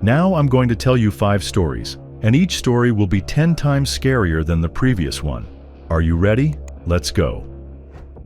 Now I'm going to tell you 5 stories, and each story will be 10 times scarier than the previous one. Are you ready? Let's go.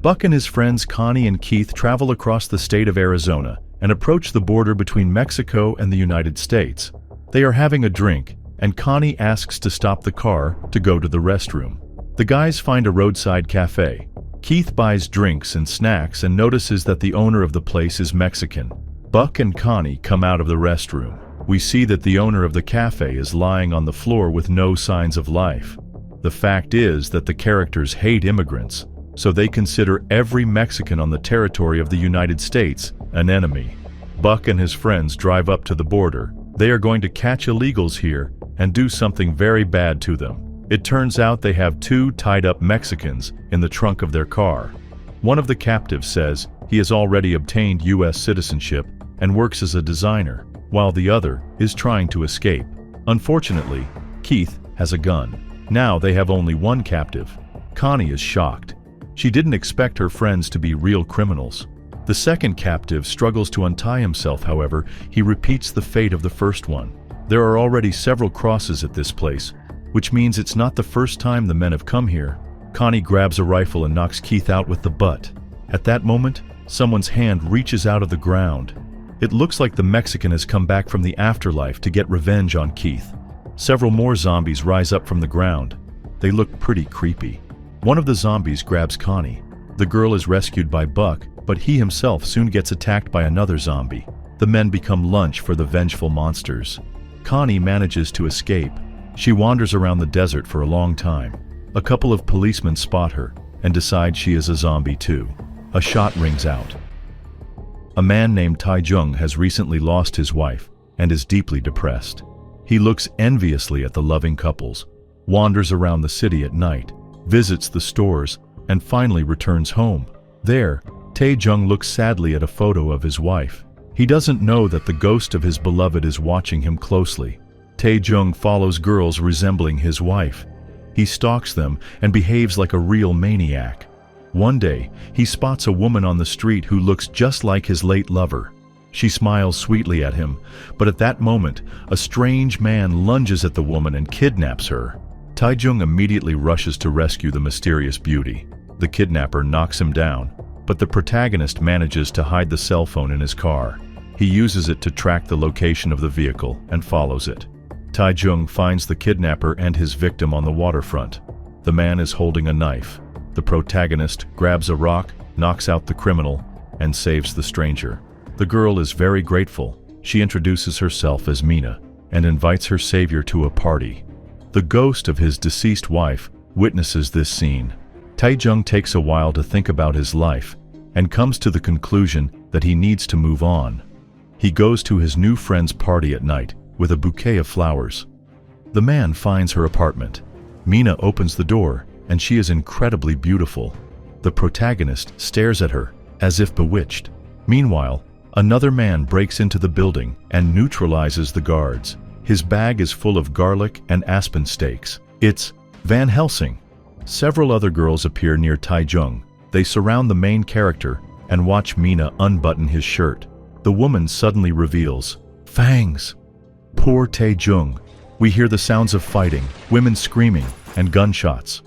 Buck and his friends Connie and Keith travel across the state of Arizona and approach the border between Mexico and the United States. They are having a drink, and Connie asks to stop the car to go to the restroom. The guys find a roadside cafe. Keith buys drinks and snacks and notices that the owner of the place is Mexican. Buck and Connie come out of the restroom. We see that the owner of the cafe is lying on the floor with no signs of life. The fact is that the characters hate immigrants, so they consider every Mexican on the territory of the United States an enemy. Buck and his friends drive up to the border. They are going to catch illegals here and do something very bad to them. It turns out they have 2 tied-up Mexicans in the trunk of their car. One of the captives says he has already obtained U.S. citizenship and works as a designer, while the other is trying to escape. Unfortunately, Keith has a gun. Now they have only 1 captive. Connie is shocked. She didn't expect her friends to be real criminals. The second captive struggles to untie himself, however, he repeats the fate of the first one. There are already several crosses at this place, which means it's not the first time the men have come here. Connie grabs a rifle and knocks Keith out with the butt. At that moment, someone's hand reaches out of the ground. It looks like the Mexican has come back from the afterlife to get revenge on Keith. Several more zombies rise up from the ground. They look pretty creepy. One of the zombies grabs Connie. The girl is rescued by Buck, but he himself soon gets attacked by another zombie. The men become lunch for the vengeful monsters. Connie manages to escape. She wanders around the desert for a long time. A couple of policemen spot her and decide she is a zombie too. A shot rings out. A man named Tai Jung has recently lost his wife and is deeply depressed. He looks enviously at the loving couples, wanders around the city at night, visits the stores, and finally returns home. There, Tai Jung looks sadly at a photo of his wife. He doesn't know that the ghost of his beloved is watching him closely. Tai Jung follows girls resembling his wife. He stalks them and behaves like a real maniac. One day, he spots a woman on the street who looks just like his late lover. She smiles sweetly at him, but at that moment, a strange man lunges at the woman and kidnaps her. Tai Jung immediately rushes to rescue the mysterious beauty. The kidnapper knocks him down, but the protagonist manages to hide the cell phone in his car. He uses it to track the location of the vehicle and follows it. Tai Jung finds the kidnapper and his victim on the waterfront. The man is holding a knife. The protagonist grabs a rock, knocks out the criminal, and saves the stranger. The girl is very grateful. She introduces herself as Mina and invites her savior to a party. The ghost of his deceased wife witnesses this scene. Tai Jung takes a while to think about his life and comes to the conclusion that he needs to move on. He goes to his new friend's party at night with a bouquet of flowers. The man finds her apartment. Mina opens the door, and she is incredibly beautiful. The protagonist stares at her, as if bewitched. Meanwhile, another man breaks into the building and neutralizes the guards. His bag is full of garlic and aspen steaks. It's Van Helsing. Several other girls appear near Tai Jung. They surround the main character and watch Mina unbutton his shirt. The woman suddenly reveals fangs. Poor Tai Jung. We hear the sounds of fighting, women screaming, and gunshots.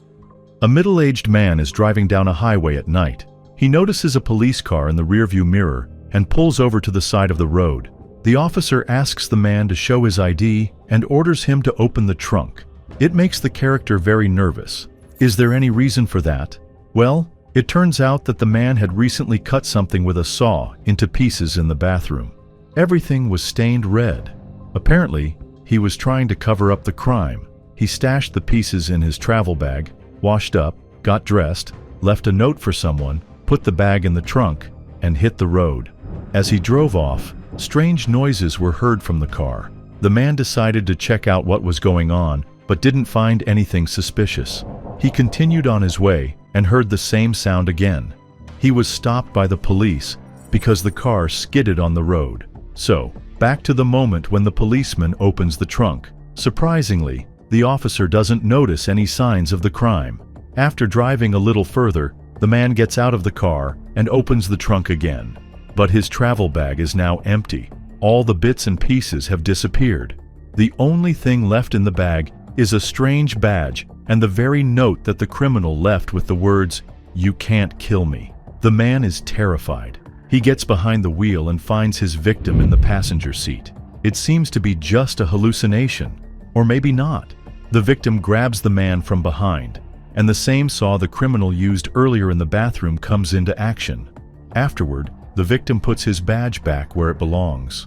A middle-aged man is driving down a highway at night. He notices a police car in the rearview mirror and pulls over to the side of the road. The officer asks the man to show his ID and orders him to open the trunk. It makes the character very nervous. Is there any reason for that? Well, it turns out that the man had recently cut something with a saw into pieces in the bathroom. Everything was stained red. Apparently, he was trying to cover up the crime. He stashed the pieces in his travel bag, washed up, got dressed, left a note for someone, put the bag in the trunk, and hit the road. As he drove off, strange noises were heard from the car. The man decided to check out what was going on, but didn't find anything suspicious. He continued on his way and heard the same sound again. He was stopped by the police because the car skidded on the road. So, back to the moment when the policeman opens the trunk. Surprisingly, the officer doesn't notice any signs of the crime. After driving a little further, the man gets out of the car and opens the trunk again. But his travel bag is now empty. All the bits and pieces have disappeared. The only thing left in the bag is a strange badge and the very note that the criminal left with the words, "You can't kill me." The man is terrified. He gets behind the wheel and finds his victim in the passenger seat. It seems to be just a hallucination, or maybe not. The victim grabs the man from behind, and the same saw the criminal used earlier in the bathroom comes into action. Afterward, the victim puts his badge back where it belongs.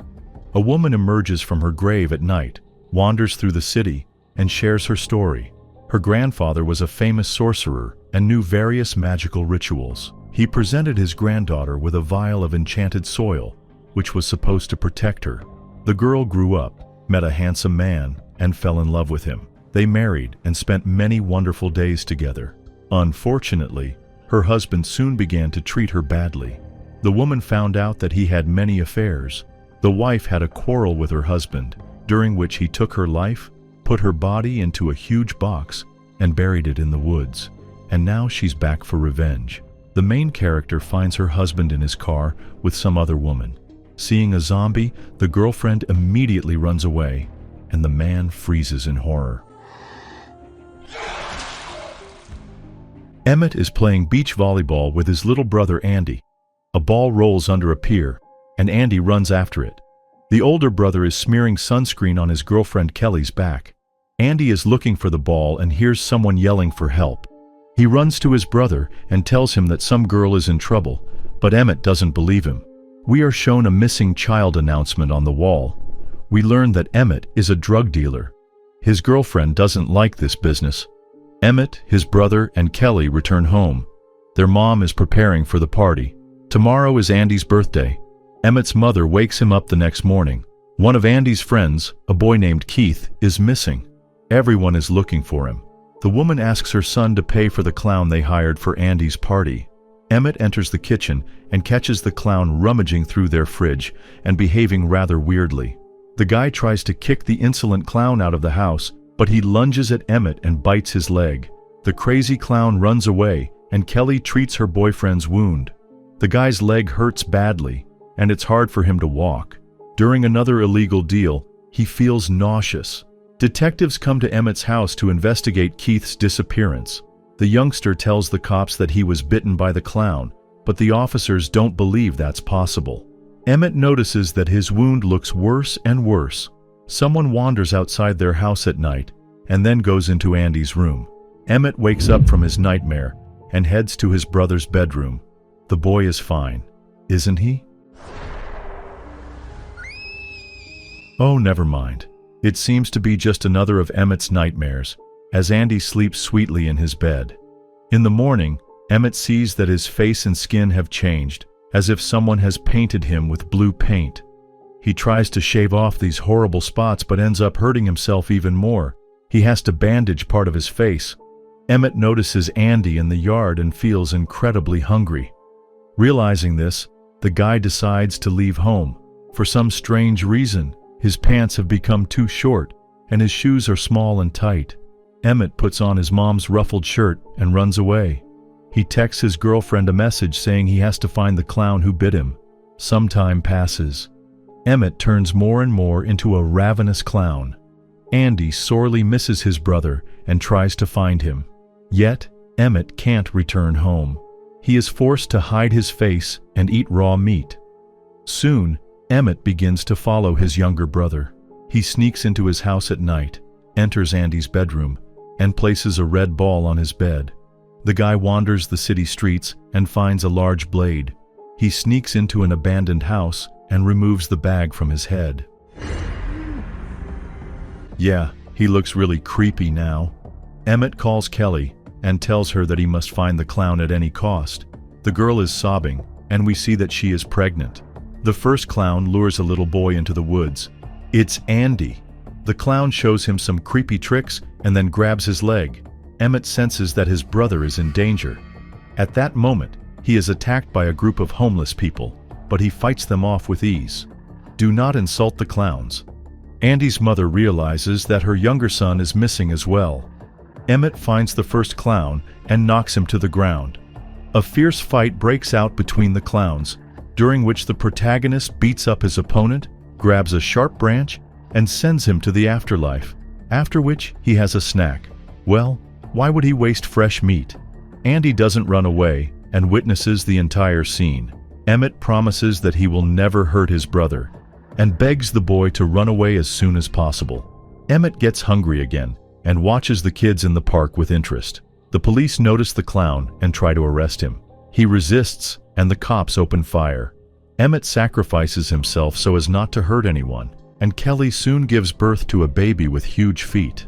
A woman emerges from her grave at night, wanders through the city, and shares her story. Her grandfather was a famous sorcerer and knew various magical rituals. He presented his granddaughter with a vial of enchanted soil, which was supposed to protect her. The girl grew up, met a handsome man, and fell in love with him. They married and spent many wonderful days together. Unfortunately, her husband soon began to treat her badly. The woman found out that he had many affairs. The wife had a quarrel with her husband, during which he took her life, put her body into a huge box, and buried it in the woods. And now she's back for revenge. The main character finds her husband in his car with some other woman. Seeing a zombie, the girlfriend immediately runs away, and the man freezes in horror. Emmett is playing beach volleyball with his little brother Andy. A ball rolls under a pier, and Andy runs after it. The older brother is smearing sunscreen on his girlfriend Kelly's back. Andy is looking for the ball and hears someone yelling for help. He runs to his brother and tells him that some girl is in trouble, but Emmett doesn't believe him. We are shown a missing child announcement on the wall. We learn that Emmett is a drug dealer. His girlfriend doesn't like this business. Emmett, his brother, and Kelly return home. Their mom is preparing for the party. Tomorrow is Andy's birthday. Emmett's mother wakes him up the next morning. One of Andy's friends, a boy named Keith, is missing. Everyone is looking for him. The woman asks her son to pay for the clown they hired for Andy's party. Emmett enters the kitchen and catches the clown rummaging through their fridge and behaving rather weirdly. The guy tries to kick the insolent clown out of the house, but he lunges at Emmett and bites his leg. The crazy clown runs away, and Kelly treats her boyfriend's wound. The guy's leg hurts badly, and it's hard for him to walk. During another illegal deal, he feels nauseous. Detectives come to Emmett's house to investigate Keith's disappearance. The youngster tells the cops that he was bitten by the clown, but the officers don't believe that's possible. Emmett notices that his wound looks worse and worse. Someone wanders outside their house at night and then goes into Andy's room. Emmett wakes up from his nightmare and heads to his brother's bedroom. The boy is fine, isn't he? Oh, never mind. It seems to be just another of Emmett's nightmares, as Andy sleeps sweetly in his bed. In the morning, Emmett sees that his face and skin have changed, as if someone has painted him with blue paint. He tries to shave off these horrible spots but ends up hurting himself even more. He has to bandage part of his face. Emmett notices Andy in the yard and feels incredibly hungry. Realizing this, the guy decides to leave home. For some strange reason, his pants have become too short, and his shoes are small and tight. Emmett puts on his mom's ruffled shirt and runs away. He texts his girlfriend a message saying he has to find the clown who bit him. Some time passes. Emmett turns more and more into a ravenous clown. Andy sorely misses his brother and tries to find him. Yet, Emmett can't return home. He is forced to hide his face and eat raw meat. Soon, Emmett begins to follow his younger brother. He sneaks into his house at night, enters Andy's bedroom, and places a red ball on his bed. The guy wanders the city streets and finds a large blade. He sneaks into an abandoned house and removes the bag from his head. Yeah, he looks really creepy now. Emmett calls Kelly and tells her that he must find the clown at any cost. The girl is sobbing, and we see that she is pregnant. The first clown lures a little boy into the woods. It's Andy. The clown shows him some creepy tricks and then grabs his leg. Emmett senses that his brother is in danger. At that moment, he is attacked by a group of homeless people, but he fights them off with ease. Do not insult the clowns. Andy's mother realizes that her younger son is missing as well. Emmett finds the first clown and knocks him to the ground. A fierce fight breaks out between the clowns, during which the protagonist beats up his opponent grabs a sharp branch, and sends him to the afterlife, after which he has a snack. Well, why would he waste fresh meat? Andy doesn't run away and witnesses the entire scene. Emmett promises that he will never hurt his brother and begs the boy to run away as soon as possible. Emmett gets hungry again and watches the kids in the park with interest. The police notice the clown and try to arrest him. He resists and the cops open fire. Emmett sacrifices himself so as not to hurt anyone, and Kelly soon gives birth to a baby with huge feet.